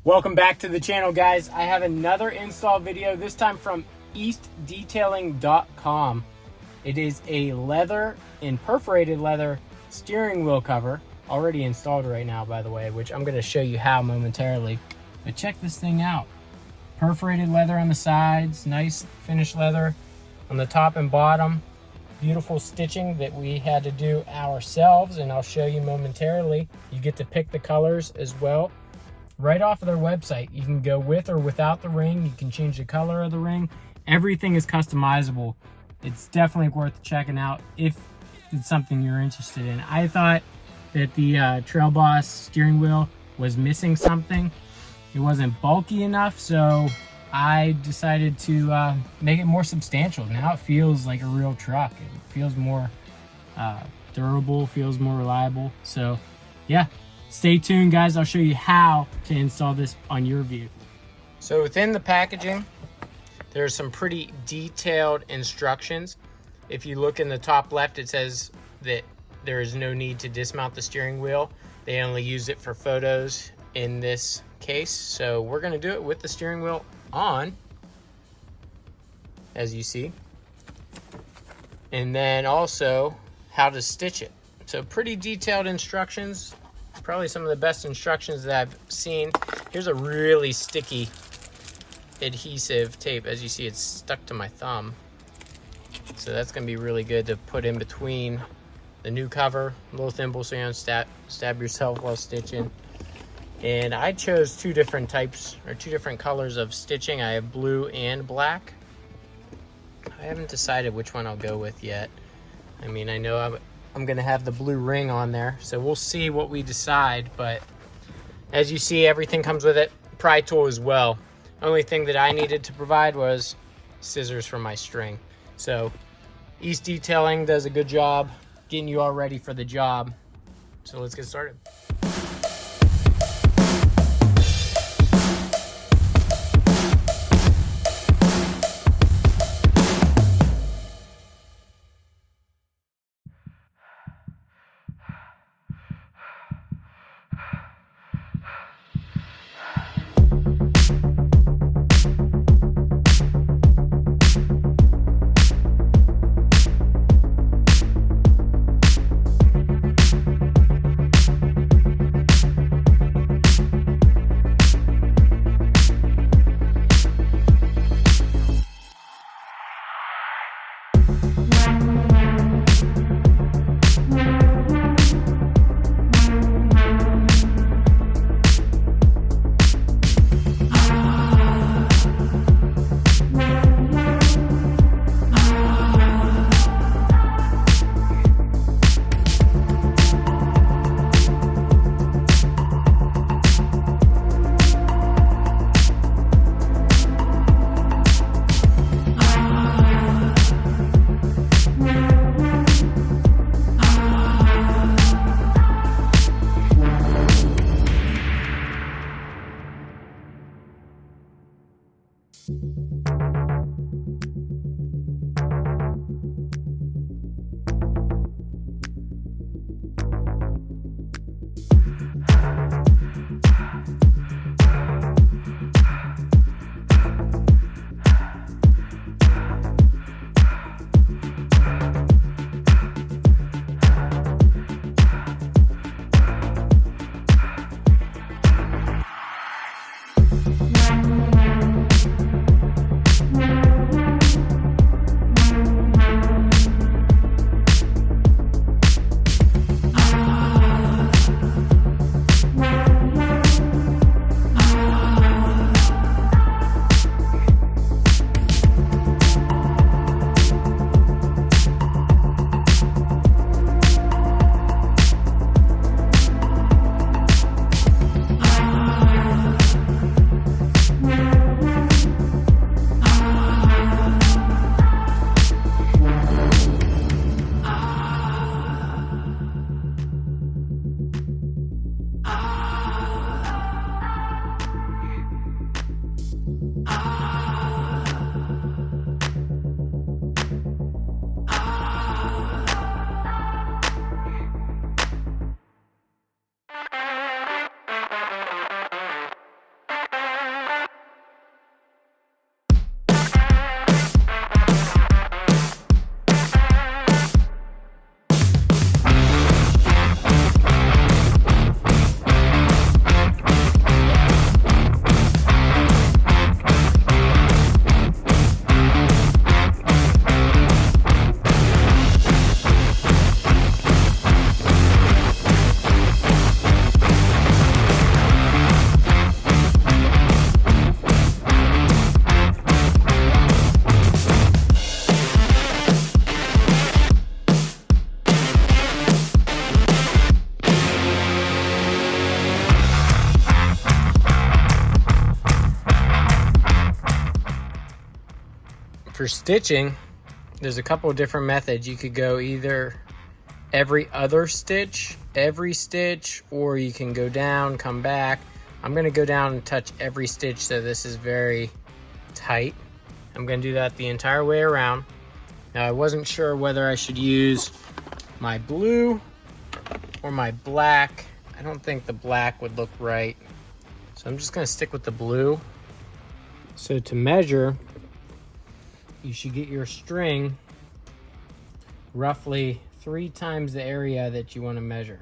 Welcome back to the channel, guys. I have another install video, this time from eastdetailing.com. It is a leather and perforated leather steering wheel cover, already installed right now, by the way, which I'm going to show you how momentarily. But check this thing out. Perforated leather on the sides, nice finished leather on the top and bottom. Beautiful stitching that we had to do ourselves, and I'll show you momentarily. You get to pick the colors as well. Right off of their website, you can go with or without the ring. You can change the color of the ring. Everything is customizable. It's definitely worth checking out if it's something you're interested in. I thought that the Trail Boss steering wheel was missing something. It wasn't bulky enough, so I decided to make it more substantial. Now it feels like a real truck. It feels more durable, feels more reliable. So yeah. Stay tuned, guys. I'll show you how to install this on your vehicle. So within the packaging, there's some pretty detailed instructions. If you look in the top left, it says that there is no need to dismount the steering wheel. They only use it for photos in this case. So we're going to do it with the steering wheel on, as you see. And then also how to stitch it. So pretty detailed instructions. Probably some of the best instructions that I've seen. Here's a really sticky adhesive tape. As you see, it's stuck to my thumb. So that's going to be really good to put in between the new cover, a little thimble so you don't stab yourself while stitching. And I chose two different types, or two different colors of stitching. I have blue and black. I haven't decided which one I'll go with yet. I mean, I know I'm gonna have the blue ring on there, so we'll see what we decide. But as you see, everything comes with it. Pry tool as well. Only thing that I needed to provide was scissors for my string. So East Detailing does a good job getting you all ready for the job. So let's get started. For stitching, there's a couple of different methods. You could go either every other stitch, every stitch, or you can go down, come back. I'm gonna go down and touch every stitch, so this is very tight. I'm gonna do that the entire way around. Now, I wasn't sure whether I should use my blue or my black. I don't think the black would look right, so I'm just gonna stick with the blue. So to measure, you should get your string roughly 3 times the area that you want to measure.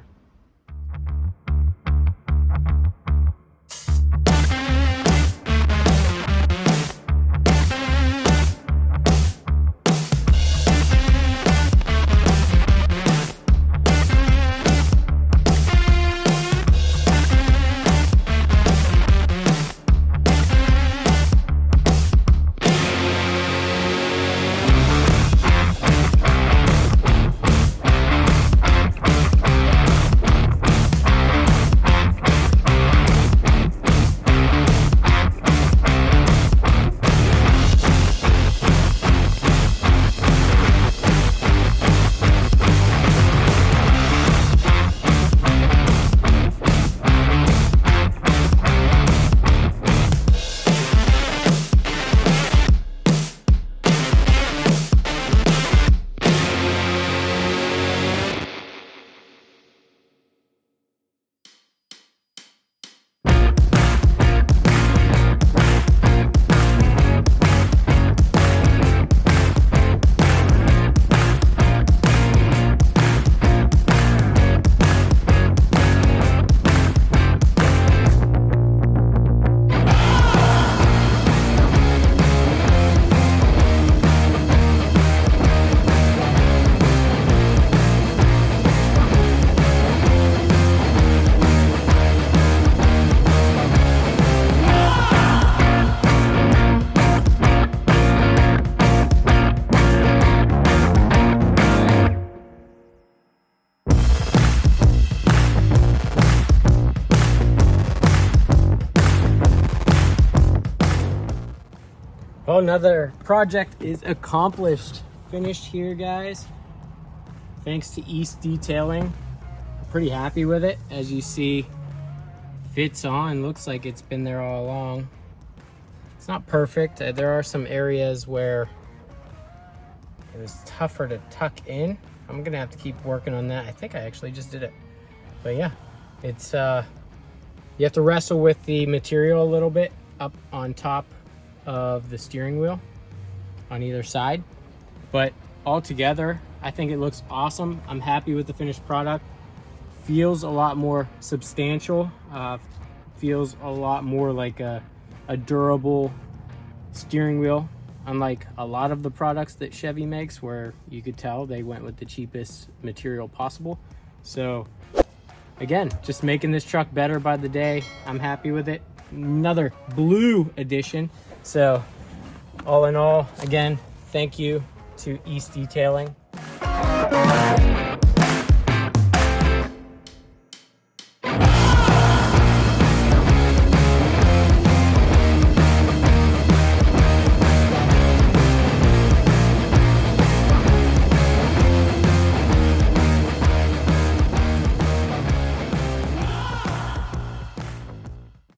Well, another project is accomplished. Finished here, guys. Thanks to East Detailing. I'm pretty happy with it. As you see, fits on. Looks like it's been there all along. It's not perfect. There are some areas where it was tougher to tuck in. I'm gonna have to keep working on that. I think I actually just did it. But yeah, it's you have to wrestle with the material a little bit up on top of the steering wheel on either side, but altogether I think it looks awesome. I'm happy with the finished product. Feels a lot more substantial, feels a lot more like a durable steering wheel, unlike a lot of the products that Chevy makes, where you could tell they went with the cheapest material possible. So again, just making this truck better by the day. I'm happy with it. Another blue edition. So all in all, again, thank you to East Detailing.